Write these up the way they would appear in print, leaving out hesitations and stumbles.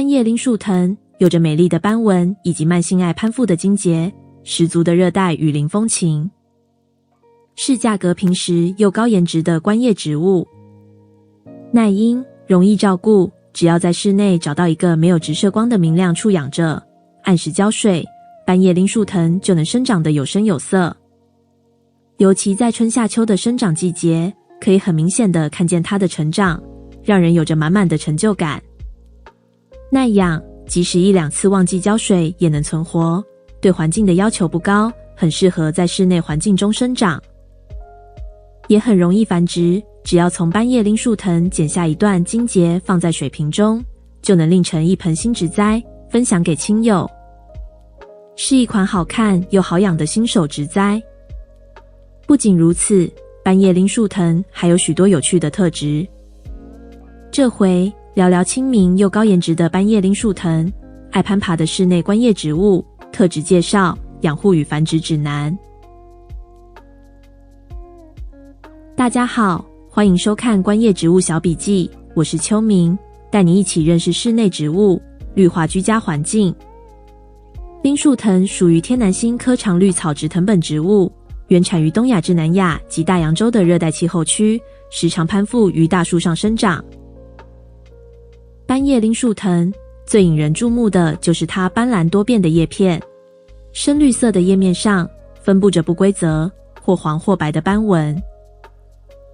斑叶绫树藤有着美丽的斑纹以及慢性爱攀附的茎节，十足的热带雨林风情，是价格平实又高颜值的观叶植物。耐阴，容易照顾，只要在室内找到一个没有直射光的明亮处养着，按时浇水，斑叶绫树藤就能生长得有声有色。尤其在春夏秋的生长季节，可以很明显地看见它的成长，让人有着满满的成就感。耐养，即使1-2次忘记浇水也能存活，对环境的要求不高，很适合在室内环境中生长。也很容易繁殖，只要从斑叶绫树藤剪下一段茎节放在水瓶中，就能另成一盆新植栽，分享给亲友。是一款好看又好养的新手植栽。不仅如此，斑叶绫树藤还有许多有趣的特质。这回聊聊亲民又高颜值的斑叶绫树藤，爱攀爬的室内观叶植物，特质介绍、养护与繁殖指南。大家好，欢迎收看观叶植物小笔记，我是秋明，带你一起认识室内植物，绿化居家环境。绫树藤属于天南星科常绿草植藤本植物，原产于东亚至南亚及大洋洲的热带气候区，时常攀附于大树上生长。斑叶绫树藤最引人注目的就是它斑斓多变的叶片，深绿色的叶面上分布着不规则或黄或白的斑纹。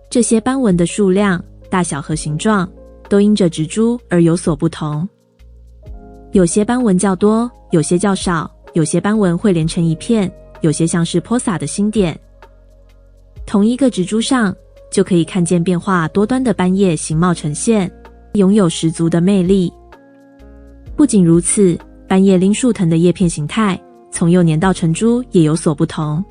这些斑纹的数量、大小和形状都因着植株而有所不同，有些斑纹较多，有些较少，有些斑纹会连成一片，有些像是泼洒的星点。同一个植株上就可以看见变化多端的斑叶形貌呈现，拥有十足的魅力。不仅如此，斑叶绫树藤的叶片形态从幼年到成株也有所不同。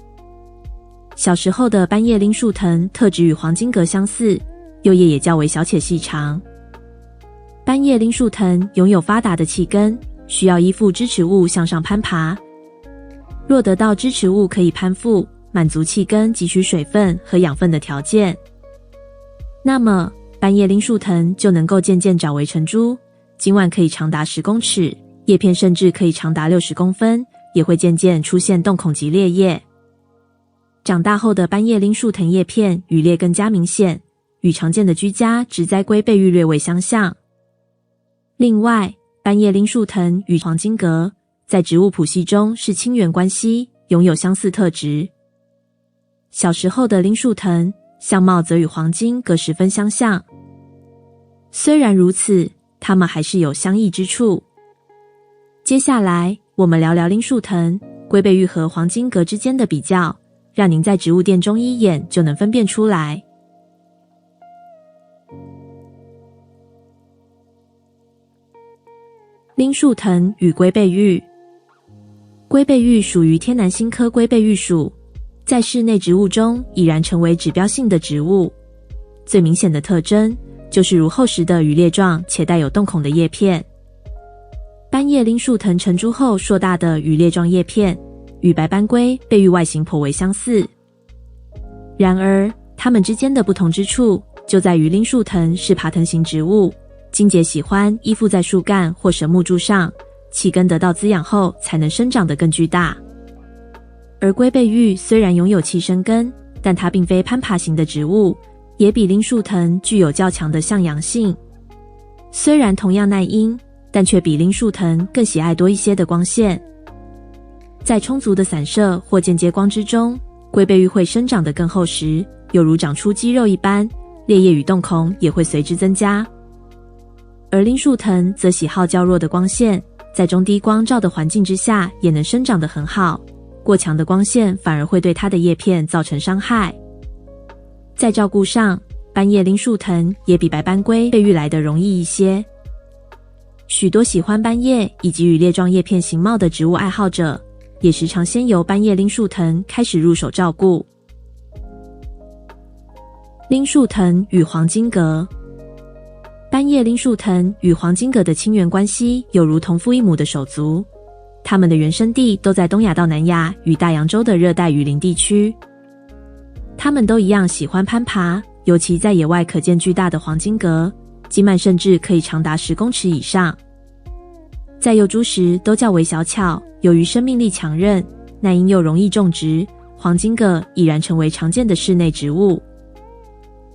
小时候的斑叶绫树藤特质与黄金葛相似，幼叶也较为小且细长。斑叶绫树藤拥有发达的气根，需要依附支持物向上攀爬。若得到支持物可以攀附，满足气根汲取水分和养分的条件，那么斑叶绫树藤就能够渐渐长为成株，茎腕可以长达10公尺，叶片甚至可以长达60公分，也会渐渐出现洞孔及裂叶。长大后的斑叶绫树藤叶片羽裂更加明显，与常见的居家植栽龟背玉略微相像。另外，斑叶绫树藤与黄金葛在植物谱系中是亲缘关系，拥有相似特质。小时候的绫树藤相貌则与黄金葛十分相像，虽然如此，它们还是有相异之处。接下来我们聊聊绫树藤、龟背玉和黄金葛之间的比较，让您在植物店中一眼就能分辨出来。绫树藤与龟背玉。龟背玉属于天南星科龟背玉属，在室内植物中已然成为指标性的植物。最明显的特征就是如厚实的羽裂状且带有洞孔的叶片。斑叶绫树藤成株后硕大的羽裂状叶片与白斑龟背玉外形颇为相似，然而它们之间的不同之处就在于绫树藤是爬藤型植物，茎节喜欢依附在树干或神木柱上，气根得到滋养后才能生长得更巨大。而龟背玉虽然拥有气生根，但它并非攀爬型的植物，也比绫树藤具有较强的向阳性。虽然同样耐阴，但却比绫树藤更喜爱多一些的光线。在充足的散射或间接光之中，龟背玉会生长得更厚实，犹如长出肌肉一般，裂叶与洞孔也会随之增加。而绫树藤则喜好较弱的光线，在中低光照的环境之下也能生长得很好，过强的光线反而会对它的叶片造成伤害。在照顾上，斑叶绫树藤也比白斑龟背玉来得容易一些。许多喜欢斑叶以及羽裂状叶片形貌的植物爱好者，也时常先由斑叶绫树藤开始入手照顾。绫树藤与黄金葛。斑叶绫树藤与黄金葛的亲缘关系有如同父异母的手足，它们的原生地都在东亚到南亚与大洋洲的热带雨林地区。它们都一样喜欢攀爬，尤其在野外可见巨大的黄金葛，茎蔓甚至可以长达10公尺以上。在幼株时都较为小巧，由于生命力强韧，耐阴又容易种植，黄金葛已然成为常见的室内植物。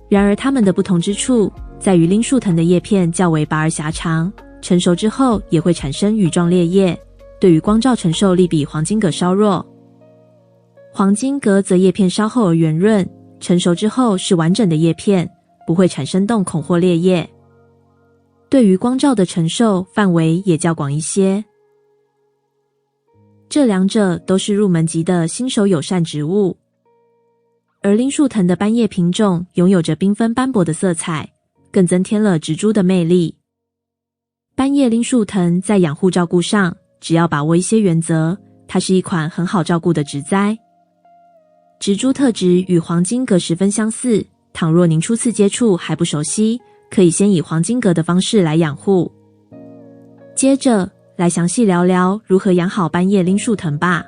然而它们的不同之处在于罂粟藤的叶片较为拔而狭长，成熟之后也会产生羽状裂叶，对于光照承受力比黄金葛稍弱。黄金葛则叶片稍厚而圆润，成熟之后是完整的叶片，不会产生洞孔或裂叶。对于光照的承受范围也较广一些。这两者都是入门级的新手友善植物。而罂粟藤的斑叶品种拥有着缤纷斑驳的色彩，更增添了植株的魅力。斑叶罂粟藤在养护照顾上，只要把握一些原则，它是一款很好照顾的植栽。植株特质与黄金葛十分相似，倘若您初次接触还不熟悉，可以先以黄金葛的方式来养护。接着来详细聊聊如何养好斑叶罂粟藤吧。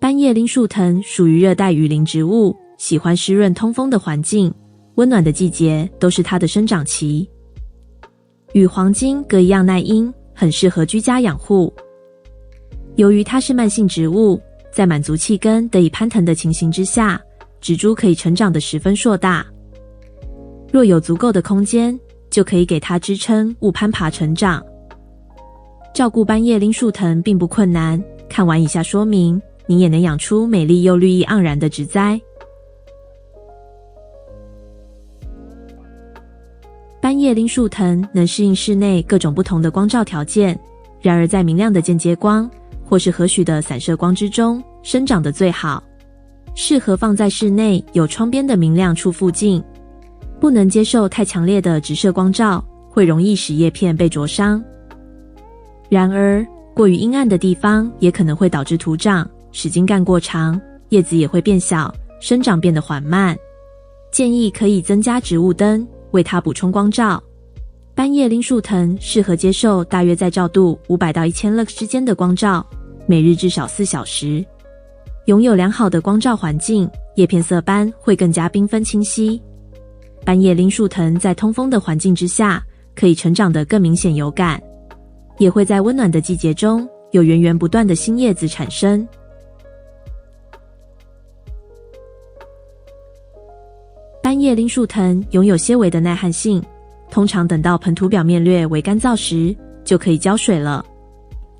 斑叶罂粟藤属于热带雨林植物，喜欢湿润通风的环境，温暖的季节都是它的生长期。与黄金葛一样耐阴，很适合居家养护。由于它是慢性植物，在满足气根得以攀藤的情形之下，植株可以成长得十分硕大。若有足够的空间，就可以给它支撑勿攀爬成长。照顾斑叶罂粟藤并不困难，看完以下说明，您也能养出美丽又绿意盎然的植栽。斑叶罂粟藤能适应室内各种不同的光照条件，然而在明亮的间接光或是和煦的散射光之中生长得最好，适合放在室内有窗边的明亮处附近。不能接受太强烈的直射光照，会容易使叶片被灼伤。然而过于阴暗的地方也可能会导致徒长，使茎干过长，叶子也会变小，生长变得缓慢。建议可以增加植物灯，为它补充光照。斑叶罂粟藤适合接受大约在照度500到1000 lux 之间的光照，每日至少4小时。拥有良好的光照环境，叶片色斑会更加缤纷清晰。斑叶罂粟藤在通风的环境之下，可以成长得更明显有感，也会在温暖的季节中有源源不断的新叶子产生。斑叶罂粟藤拥有些微的耐旱性，通常等到盆土表面略为干燥时，就可以浇水了。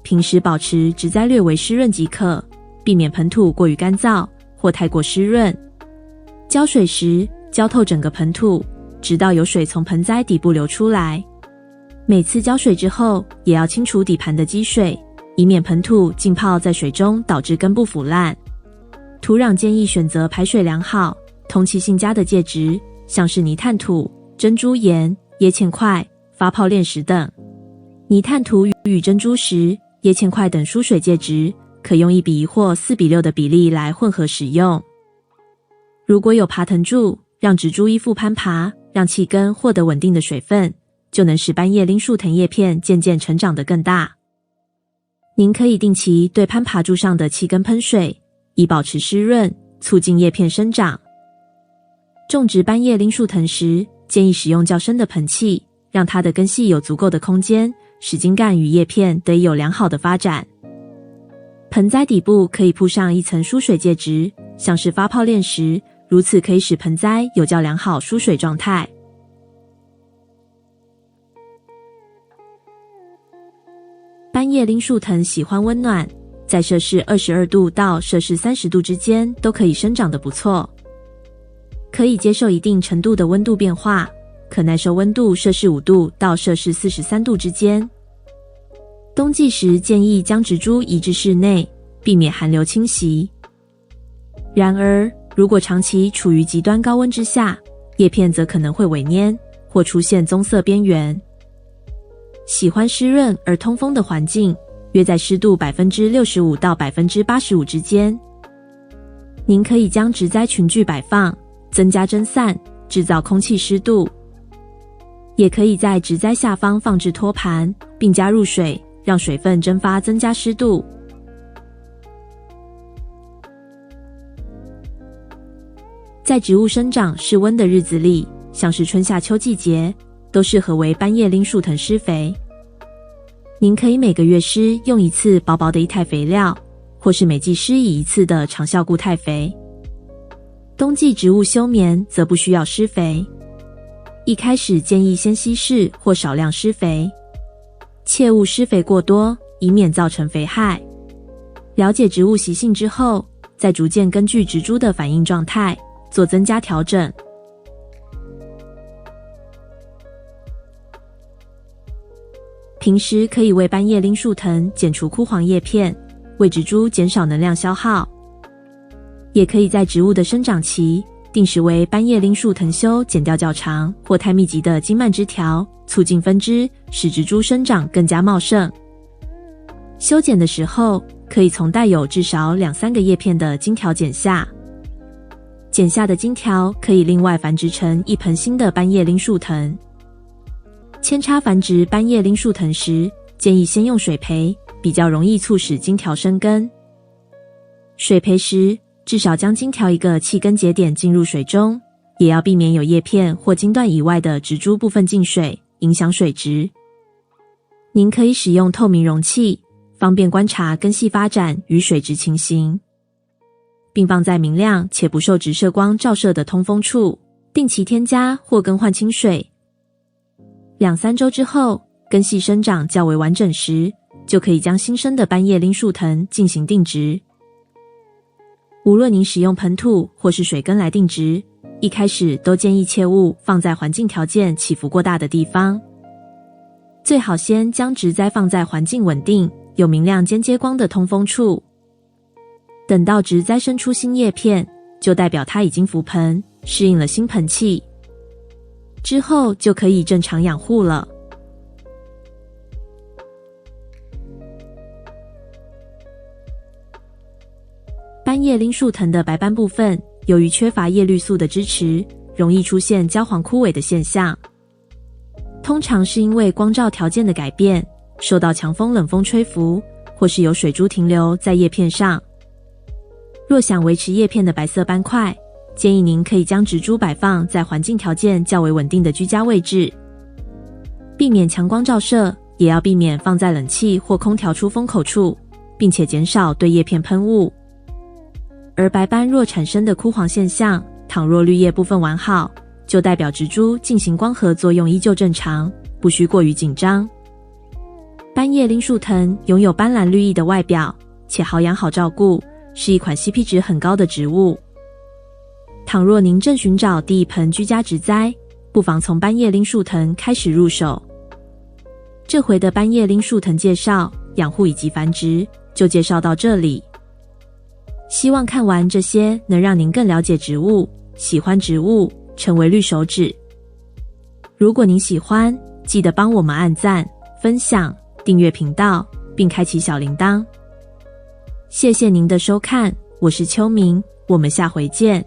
平时保持植栽略为湿润即可，避免盆土过于干燥或太过湿润。浇水时，浇透整个盆土，直到有水从盆栽底部流出来。每次浇水之后，也要清除底盘的积水，以免盆土浸泡在水中导致根部腐烂。土壤建议选择排水良好、通气性佳的介质，像是泥炭土、珍珠岩、椰芡块、发泡炼石等。泥炭土与珍珠石、椰芡块等疏水介质，可用1:1或4:6的比例来混合使用。如果有爬藤柱，让植株依附攀爬，让气根获得稳定的水分，就能使斑叶罂粟藤叶片渐渐成长得更大。您可以定期对攀爬柱上的气根喷水，以保持湿润，促进叶片生长。种植斑叶罂粟藤时，建议使用较深的盆器，让它的根系有足够的空间，使茎干与叶片得以有良好的发展。盆栽底部可以铺上一层疏水介质，像是发泡炼石，如此可以使盆栽有较良好疏水状态。斑叶罂粟藤喜欢温暖，在摄氏22度到摄氏30度之间都可以生长得不错。可以接受一定程度的温度变化，可耐受温度摄氏5度到摄氏43度之间。冬季时建议将植株移至室内，避免寒流侵袭。然而，如果长期处于极端高温之下，叶片则可能会萎蔫或出现棕色边缘。喜欢湿润而通风的环境，约在湿度 65% 到 85% 之间。您可以将植栽群聚摆放，增加蒸散，制造空气湿度。也可以在植栽下方放置托盘，并加入水，让水分蒸发，增加湿度。在植物生长室温的日子里，像是春夏秋季节，都适合为斑叶绫树藤施肥。您可以每个月施用一次薄薄的液态肥料，或是每季施以一次的长效固态肥。冬季植物休眠则不需要施肥。一开始建议先稀释或少量施肥，切勿施肥过多，以免造成肥害。了解植物习性之后，再逐渐根据植株的反应状态做增加调整。平时可以为斑叶绫树藤剪除枯黄叶片，为植株减少能量消耗。也可以在植物的生长期定时为斑叶绫树藤修剪掉较长或太密集的茎蔓枝条，促进分支，使植株生长更加茂盛。修剪的时候，可以从带有至少2-3个叶片的茎条剪下。剪下的茎条可以另外繁殖成一盆新的斑叶绫树藤。扦插繁殖斑叶绫树藤时，建议先用水培，比较容易促使茎条生根。水培时，至少将茎条一个气根节点进入水中，也要避免有叶片或茎段以外的植株部分进水，影响水质。您可以使用透明容器，方便观察根系发展与水质情形，并放在明亮且不受直射光照射的通风处，定期添加或更换清水。2-3周之后，根系生长较为完整时，就可以将新生的斑叶绫树藤进行定植。无论您使用盆土或是水根来定植，一开始都建议切勿放在环境条件起伏过大的地方。最好先将植栽放在环境稳定、有明亮间接光的通风处。等到植栽生出新叶片，就代表它已经浮盆，适应了新盆器。之后就可以正常养护了。斑叶绫树藤的白斑部分，由于缺乏叶绿素的支持，容易出现焦黄枯萎的现象。通常是因为光照条件的改变，受到强风冷风吹拂，或是有水珠停留在叶片上。若想维持叶片的白色斑块，建议您可以将植株摆放在环境条件较为稳定的居家位置，避免强光照射，也要避免放在冷气或空调出风口处，并且减少对叶片喷雾。而白斑若产生的枯黄现象，倘若绿叶部分完好，就代表植株进行光合作用依旧正常，不需过于紧张。斑叶绫树藤拥有斑斓绿意的外表，且好养好照顾，是一款 CP 值很高的植物。倘若您正寻找第一盆居家植栽，不妨从斑叶绫树藤开始入手。这回的斑叶绫树藤介绍、养护以及繁殖就介绍到这里。希望看完这些能让您更了解植物，喜欢植物，成为绿手指。如果您喜欢，记得帮我们按赞、分享、订阅频道，并开启小铃铛。谢谢您的收看，我是秋明，我们下回见。